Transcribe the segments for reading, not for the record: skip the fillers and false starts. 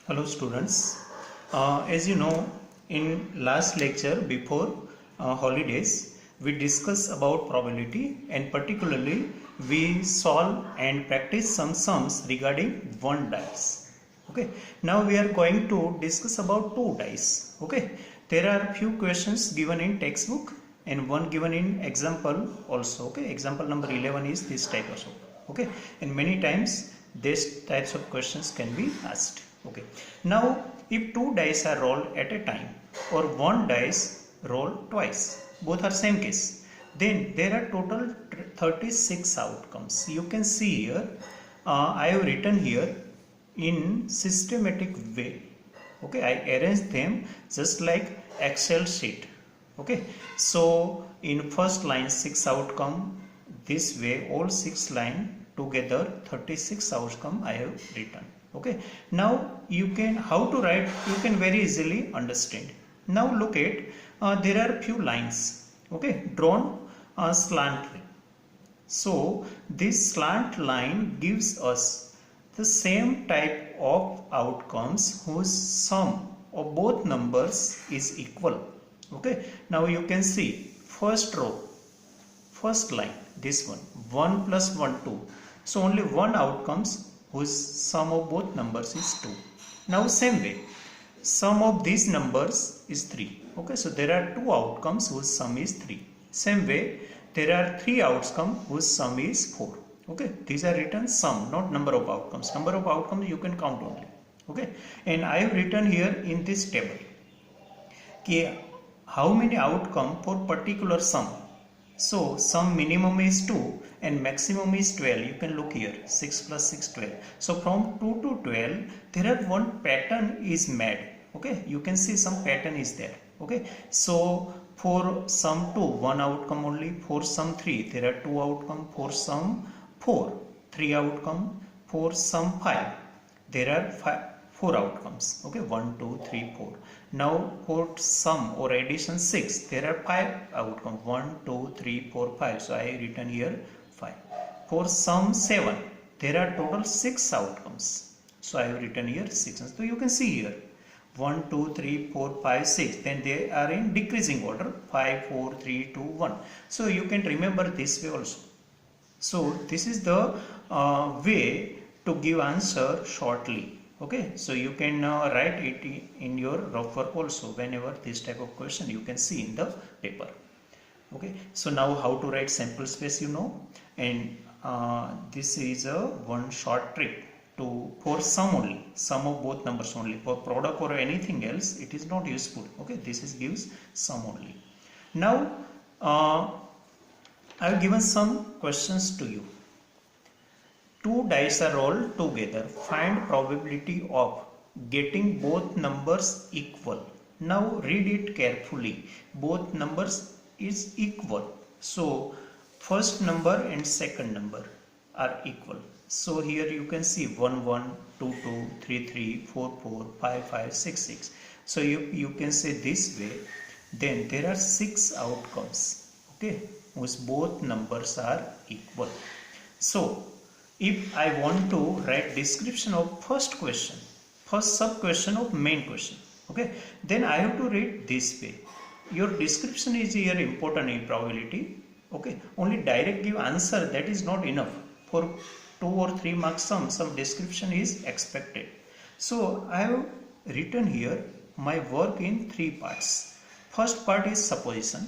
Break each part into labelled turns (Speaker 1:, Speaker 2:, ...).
Speaker 1: Hello students. As you know, in last lecture before holidays, we discussed about probability and particularly we solve and practice some sums regarding one dice. Okay. Now we are going to discuss about two dice. Okay. There are few questions given in textbook and one given in example also. Okay. Example number 11 is this type also. Okay. And many times these types of questions can be asked. Okay. Now if two dice are rolled at a time or one dice rolled twice, both are same case, then there are total 36 outcomes. You can see here, I have written here in systematic way. Okay, I arrange them just like Excel sheet. Okay, so in first line 6 outcome, this way all 6 line together 36 outcome I have written. Okay, now you can how to write, you can very easily understand. Now look at there are few lines, okay, drawn slantly. So this slant line gives us the same type of outcomes whose sum of both numbers is equal. Okay, now you can see first row, first line, this one 1 plus 1 2, so only one outcomes whose sum of both numbers is 2. Now same way, sum of these numbers is 3. Okay, so there are two outcomes whose sum is 3. Same way, there are three outcomes whose sum is 4. Okay, these are written sum, not number of outcomes. Number of outcomes you can count only. Okay, and I have written here in this table how many outcome for particular sum. So sum minimum is 2 and maximum is 12. You can look here, 6 plus 6 12. So from 2 to 12 there are one pattern is made. Okay, you can see some pattern is there. Okay, so for sum 2 one outcome only, for sum 3 there are two outcome, for sum 4 3 outcome, for sum 5 there are 4 outcomes. Okay, 1 2 3 4. Now for sum or addition 6 there are 5 outcomes, 1 2 3 4 5. So I written here 5. For sum 7 there are total 6 outcomes, so I have written here 6. So you can see here 1 2 3 4 5 6, then they are in decreasing order, 5 4 3 2 1. So you can remember this way also. So this is the way to give answer shortly. Okay, so you can write it in your rough work also. Whenever this type of question you can see in the paper. Okay, so now how to write sample space you know, and this is a one short trick to for sum only, sum of both numbers only. For product or anything else it is not useful. Okay, this is gives sum only. Now I have given some questions to you. Two dice are rolled together. Find probability of getting both numbers equal. Now read it carefully. Both numbers is equal. So first number and second number are equal. So here you can see 1 1, 2 2, 3 3, 4 4, 5 5, 6 6. So you can say this way. Then there are 6 outcomes. Okay, whose both numbers are equal. So if I want to write description of first question, first sub question of main question, okay, then I have to write this way. Your description is here important in probability. Okay, only direct give answer, that is not enough. For 2 or 3 marks some description is expected. So I have written here my work in 3 parts. First part is supposition.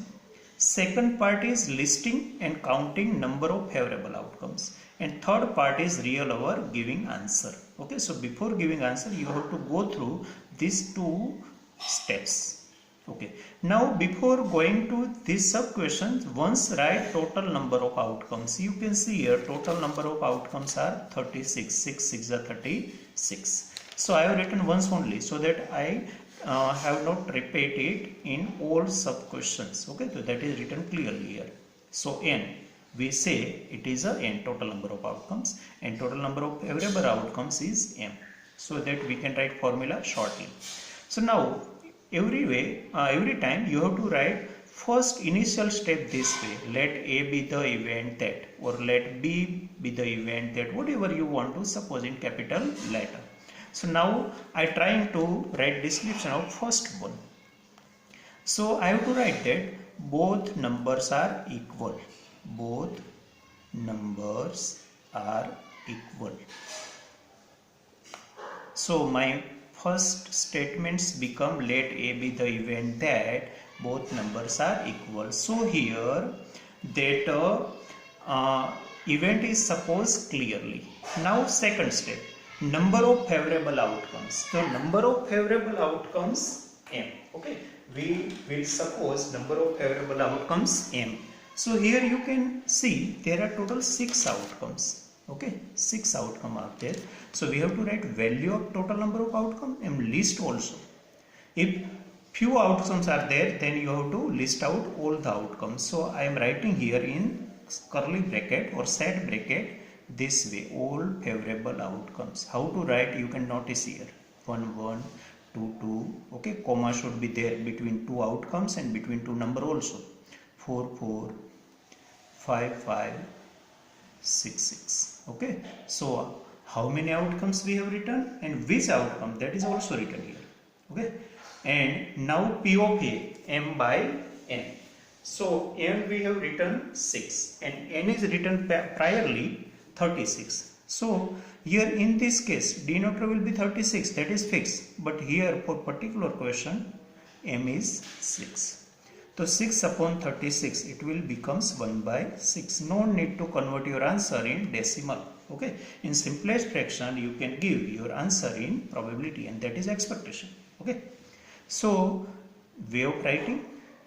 Speaker 1: Second part is listing and counting number of favorable outcomes, and third part is real or giving answer. Okay, so before giving answer you have to go through these two steps. Okay, now before going to these sub questions, once write total number of outcomes. You can see here total number of outcomes are 36. 6 6 are 36. So I have written once only so that I have not repeat it in all sub questions. Okay, so that is written clearly here. So n, we say it is a n, total number of outcomes, and total number of favorable outcomes is m, so that we can write formula shortly. So now every time you have to write first initial step this way. Let a be the event that, or let b be the event that, whatever you want to suppose in capital letter. So now I trying to write description of first one. So I have to write that both numbers are equal. Both numbers are equal. So my first statements become let A be the event that both numbers are equal. So here that event is supposed clearly. Now second step, number of favorable outcomes. So number of favorable outcomes M. Okay, we will suppose number of favorable outcomes M. So here you can see there are total 6 outcomes. Okay, 6 outcomes are there. So we have to write value of total number of outcomes and list also. If few outcomes are there, then you have to list out all the outcomes. So I am writing here in curly bracket or set bracket this way, all favorable outcomes. How to write, you can notice here, 1 1 2 2. Okay, comma should be there between two outcomes and between two number also. 4 4 5 5 6 6. Okay, so how many outcomes we have written and which outcome, that is also written here. Okay, and now P of A, M by N. So M we have written 6 and N is written priorly 36. So here in this case denominator will be 36, that is fixed, but here for particular question M is 6. So 6 upon 36, it will becomes 1 by 6. No need to convert your answer in decimal. Okay, in simplest fraction you can give your answer in probability, and that is expectation. Okay, so way of writing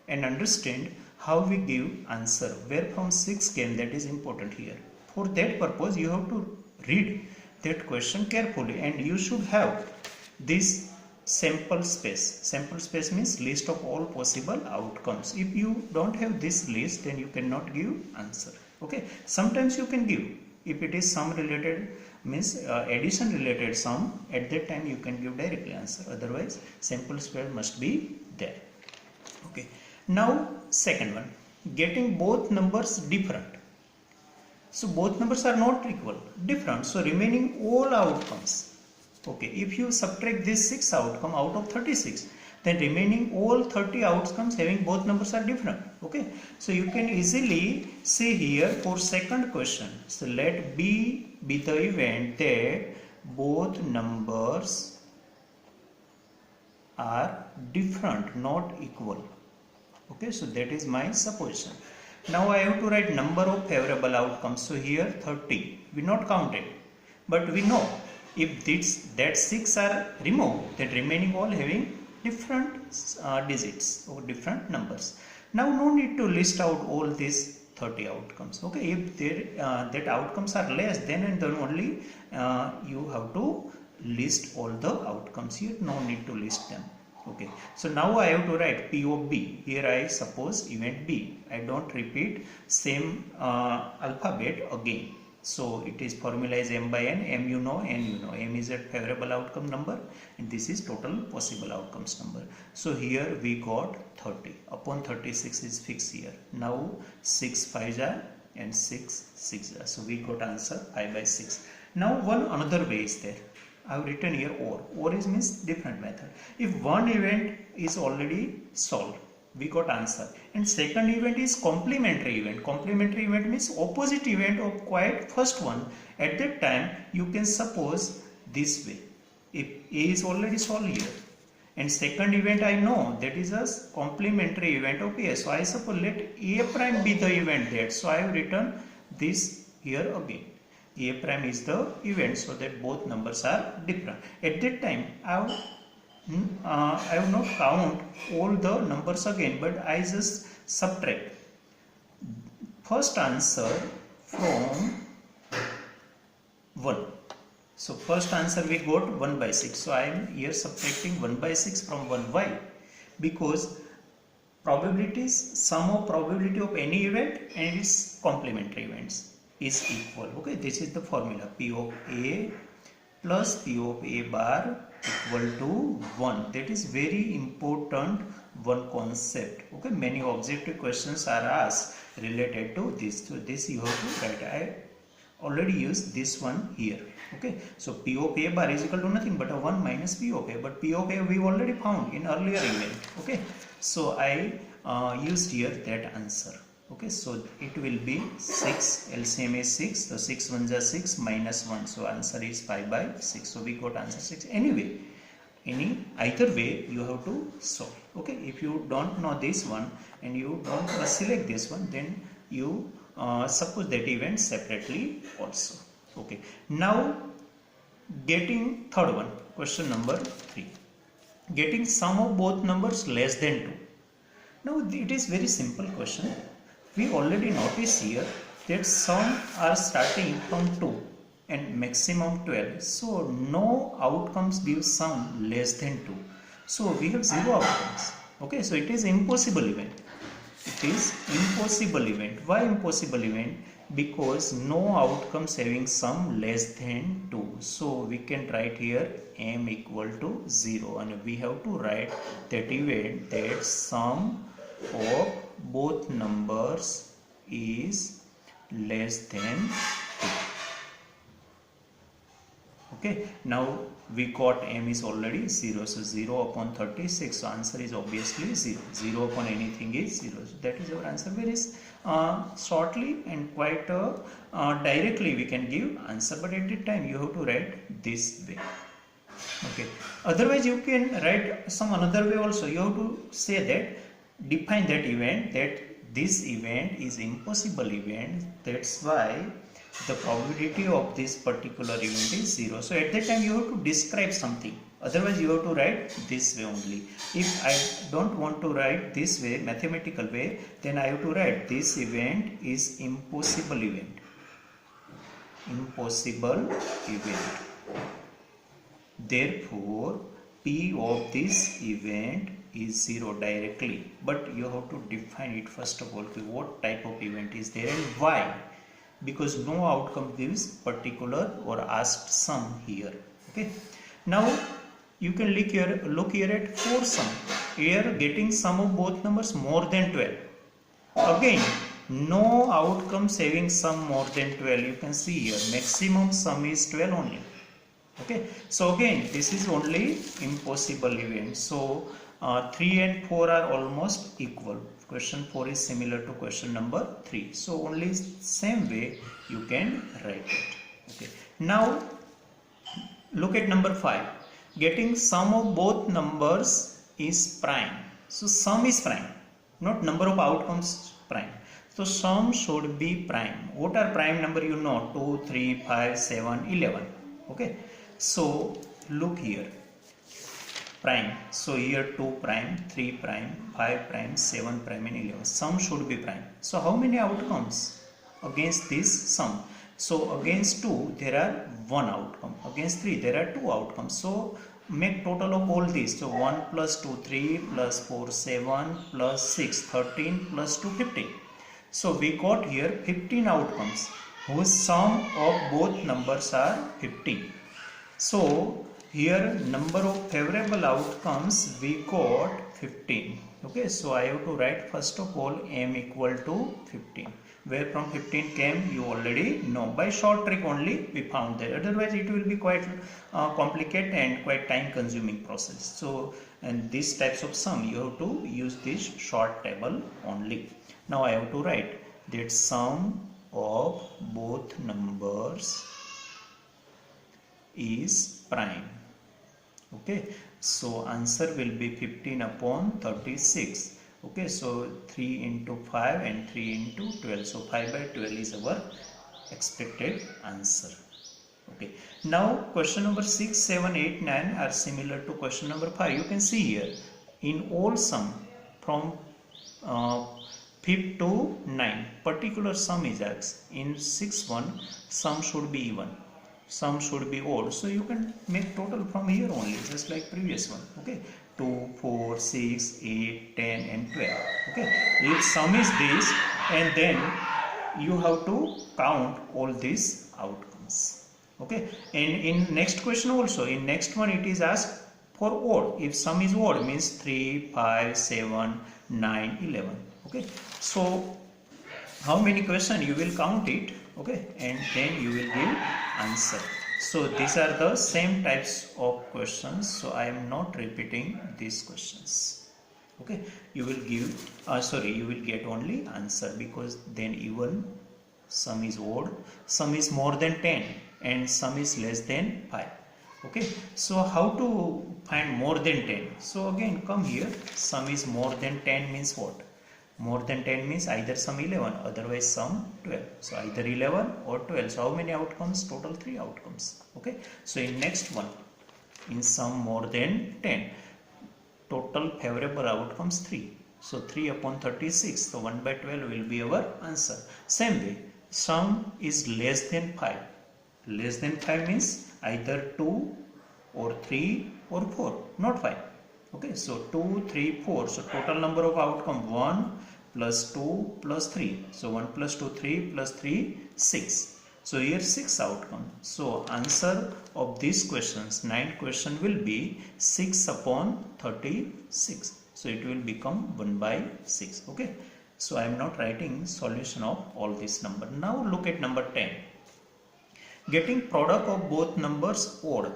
Speaker 1: and understand how we give answer, where from 6 came, that is important here. For that purpose you have to read that question carefully, and you should have this sample space. Sample space means list of all possible outcomes. If you don't have this list, then you cannot give answer. Okay, sometimes you can give if it is sum related, means addition related sum, at that time you can give directly answer, otherwise sample space must be there. Okay, now second one, getting both numbers different. So both numbers are not equal, different, so remaining all outcomes. Okay, if you subtract this 6 outcome out of 36, then remaining all 30 outcomes having both numbers are different. Okay, so you can easily see here for second question. So let B be the event that both numbers are different, not equal. Okay, so that is my supposition. Now I have to write number of favorable outcomes. So here 30, we not counted, but we know if that 6 are removed, then remaining all having different digits or different numbers. Now no need to list out all these 30 outcomes. Okay, if that outcomes are less, then and then only you have to list all the outcomes. Here no need to list them. Okay, so now I have to write P of B. Here I suppose event B. I don't repeat same alphabet again. So it is formula is M by N. M you know, N you know. M is a favorable outcome number and this is total possible outcomes number. So here we got 30 upon 36 is fixed here. Now 6 5 are and 6 6 are. So we got answer 5 by 6. Now one another way is there. I have written here OR. OR is means different method. If one event is already solved, we got answer, and second event is complementary event. Complementary event means opposite event of quite first one. At that time you can suppose this way. If A is already solved here and second event I know that is a complementary event of A, so I suppose let A prime be the event that. So I have written this here again. A prime is the event, so that both numbers are different. At that time I will not count all the numbers again, but I just subtract first answer from 1. So first answer we got 1 by 6. So I am here subtracting 1 by 6 from 1. Why? Because probabilities, sum of probability of any event and its complementary events is equal. Okay, this is the formula. P of A plus P of A bar equal to 1. That is very important one concept. Okay, many objective questions are asked related to this. So this you have to write. I already used this one here. Okay, so P of A bar is equal to nothing but a 1 minus P of A, but P of A we already found in earlier event. Okay, so I used here that answer. Okay, so it will be 6, LCM is 6, so 6 ones are 6 minus 1, so answer is 5 by 6, so we got answer 6. Anyway, either way you have to solve. Okay, if you don't know this one and you don't select this one, then you suppose that event separately also. Okay, now getting third one, question number 3, getting sum of both numbers less than 2. Now it is very simple question. We already notice here that sum are starting from 2 and maximum 12, so no outcomes give sum less than 2, so we have 0 outcomes. Okay, so it is impossible event. It is impossible event. Why impossible event? Because no outcomes having sum less than 2, so we can write here m equal to 0, and we have to write that event that sum of both numbers is less than 2. Okay, now we got m is already 0, so 0 upon 36, so answer is obviously 0. 0 upon anything is 0, so that is our answer. Very shortly and quite directly we can give answer, but at the time you have to write this way. Okay, otherwise you can write some another way also. You have to say that, define that event, that this event is impossible event, that's why the probability of this particular event is 0. So at that time you have to describe something, otherwise you have to write this way only. If I don't want to write this way, mathematical way, then I have to write this event is impossible event. Impossible event. Therefore P of this event is 0 directly, but you have to define it first of all. What type of event is there and why? Because no outcome gives particular or asked sum here. Okay, now you can look here at 4 sum. Here getting sum of both numbers more than 12. Again, no outcomes having sum more than 12. You can see here maximum sum is 12 only. Okay, so again this is only impossible event. So 3 and 4 are almost equal. Question 4 is similar to question number 3. So only same way you can write it. Okay. Now look at number 5. Getting sum of both numbers is prime. So sum is prime, not number of outcomes prime. So sum should be prime. What are prime number? You know, 2, 3, 5, 7, 11. Okay. So look here. Prime. So here 2 prime, 3 prime, 5 prime, 7 prime and 11. Sum should be prime. So how many outcomes against this sum? So against 2 there are 1 outcome. Against 3 there are 2 outcomes. So make total of all these. So 1 plus 2 3 plus 4 7 plus 6 13 plus 2 15. So we got here 15 outcomes whose sum of both numbers are 15. So here number of favorable outcomes we got 15. Okay, so I have to write first of all m equal to 15. Where from 15 came you already know. By short trick only we found that. Otherwise it will be quite complicated and quite time consuming process. So and these types of sum you have to use this short table only. Now I have to write that sum of both numbers is prime. Okay, so answer will be 15 upon 36. Okay, so 3 into 5 and 3 into 12. So 5 by 12 is our expected answer. Okay, now question number 6, 7, 8, 9 are similar to question number 5. You can see here in all sum from 5th to 9 particular sum is asked. In 6th one sum should be even, sum should be odd, so you can make total from here only, just like previous one. Okay, 2 4 6 8 10 and 12. Okay, if sum is this, and then you have to count all these outcomes. Okay, and in next question also, in next one it is asked for odd. If sum is odd means 3 5 7 9 11. Okay, so how many questions you will count it Okay, and then you will give answer. So these are the same types of questions, so I am not repeating these questions. Okay, you will give you will get only answer, because then even sum is odd, sum is more than 10 and sum is less than 5. Okay, so how to find more than 10? So again come here, sum is more than 10 means what? More than 10 means either sum 11, otherwise sum 12. So either 11 or 12. So how many outcomes? Total 3 outcomes. Okay, so in next one, in sum more than 10, total favorable outcomes 3. So 3 upon 36, so 1 by 12 will be our answer. Same way, sum is less than 5. Less than 5 means either 2 or 3 or 4, not 5. Okay, so 2, 3, 4. So total number of outcome 1 plus 2 plus 3. So 1 plus 2, 3 plus 3, 6. So here 6 outcome. So answer of these questions, 9 question will be 6 upon 36. So it will become 1 by 6. Okay. So I am not writing solution of all this number. Now look at number 10. Getting product of both numbers odd.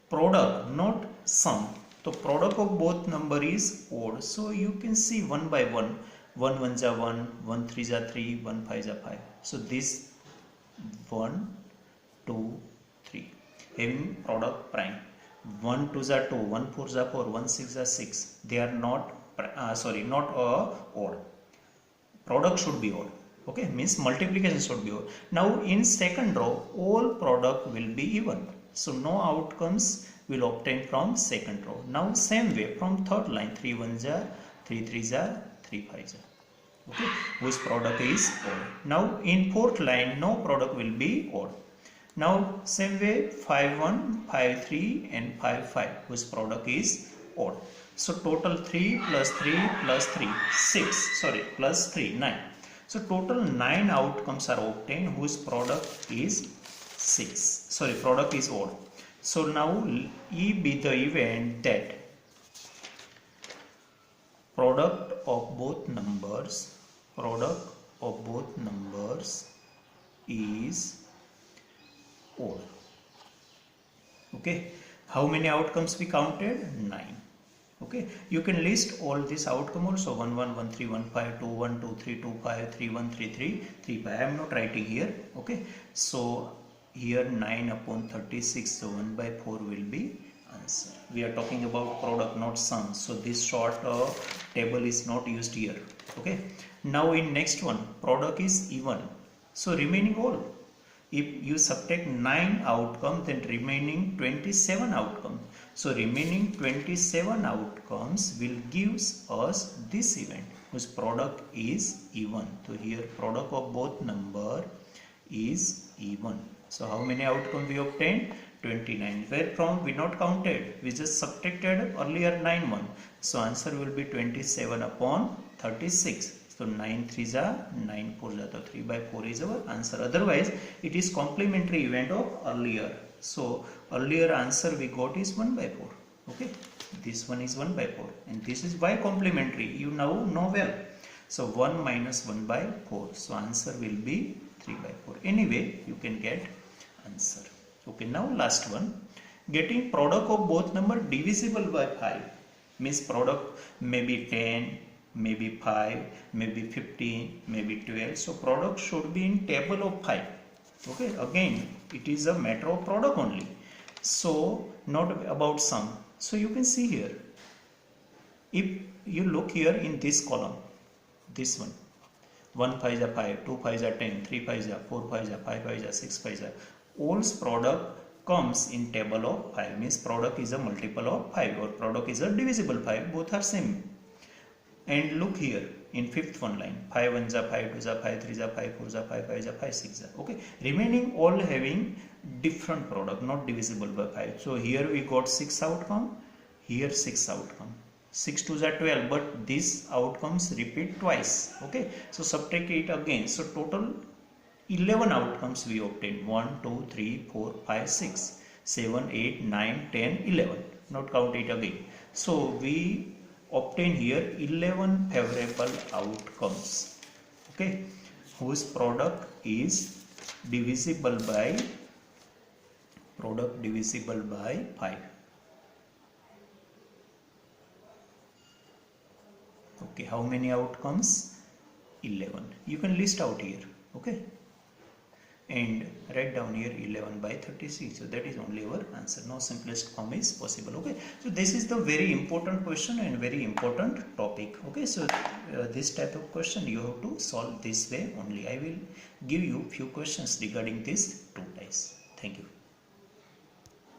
Speaker 1: Product, not sum. So product of both number is odd. So you can see 1 by 1. 1 1 ja 1, 1 3 ja 3, 1 5 ja 5. So this 1, 2, 3. Having product prime. 1 2 ja 2, 1 4 ja 4, 1 6 ja 6. They are not not odd. Product should be odd. Okay, means multiplication should be odd. Now in second row, all product will be even. So no outcomes will obtain from second row. Now same way from third line, 3 1 ja, 3 3 ja, 3 5 ja. Okay, whose product is odd. Now in fourth line, no product will be odd. Now same way, 5 1, 5 3 and 5 5, whose product is odd. So total 3 plus 3 plus 3, 6, plus 3, 9. So total 9 outcomes are obtained whose product is 6. Product is odd. So now E be the event that product of both numbers is odd. Okay, how many outcomes we counted? 9. Okay, you can list all this outcome also, 1 1 1 3 1 5 2 1 2 3 2 5 3 1 3 3 3 5. I am not writing here. Okay, so here 9 upon 36, so 1 by 4 will be answer. We are talking about product, not sum, so this short table is not used here. Okay, now in next one, product is even, so remaining all. If you subtract 9 outcome, then remaining 27 outcome. So remaining 27 outcomes will give us this event whose product is even. So here product of both number is even. So how many outcomes we obtained? 29. Where from we not counted, we just subtracted earlier 9 1. So answer will be 27 upon 36. So 9 3 ja, 9 4 ja, so 3 by 4 is our answer. Otherwise it is complementary event of earlier. So earlier answer we got is 1 by 4. Okay, this one is 1 by 4 and this is by complementary. You now know well. So 1 minus 1 by 4. So answer will be 3 by 4. Anyway, you can get answer. Okay, now last one. Getting product of both number divisible by 5. Means product may be 10, maybe 5, maybe 15, maybe 12. So product should be in table of 5. Okay, again it is a matter of product only. So not about sum. So you can see here, if you look here in this column, this one, 1 5 ja 5, 2 5 ja 10, 3 5 ja 4 5 ja 5 5 ja 6 5 ja. All's product comes in table of 5, means product is a multiple of 5 or product is a divisible 5, both are same. And look here in fifth one line, 5 1 ja 5 2 ja 5 3 ja 5 4 ja 5 5 ja 5 6 ja. Okay, remaining all having different product, not divisible by 5. So here we got 6 outcome, here 6 outcome, 6 2 ja 12, but these outcomes repeat twice. Okay, so subtract it again. So total 11 outcomes we obtained, 1 2 3 4 5 6 7 8 9 10 11, not count it again. So we obtain here 11 favorable outcomes. Okay, whose product is divisible by 5. Okay, how many outcomes? 11. You can list out here. Okay, and write down here 11 by 36. So that is only our answer. No simplest form is possible. Okay, so this is the very important question and very important topic. Okay, so this type of question you have to solve this way only. I will give you few questions regarding these two types. Thank you.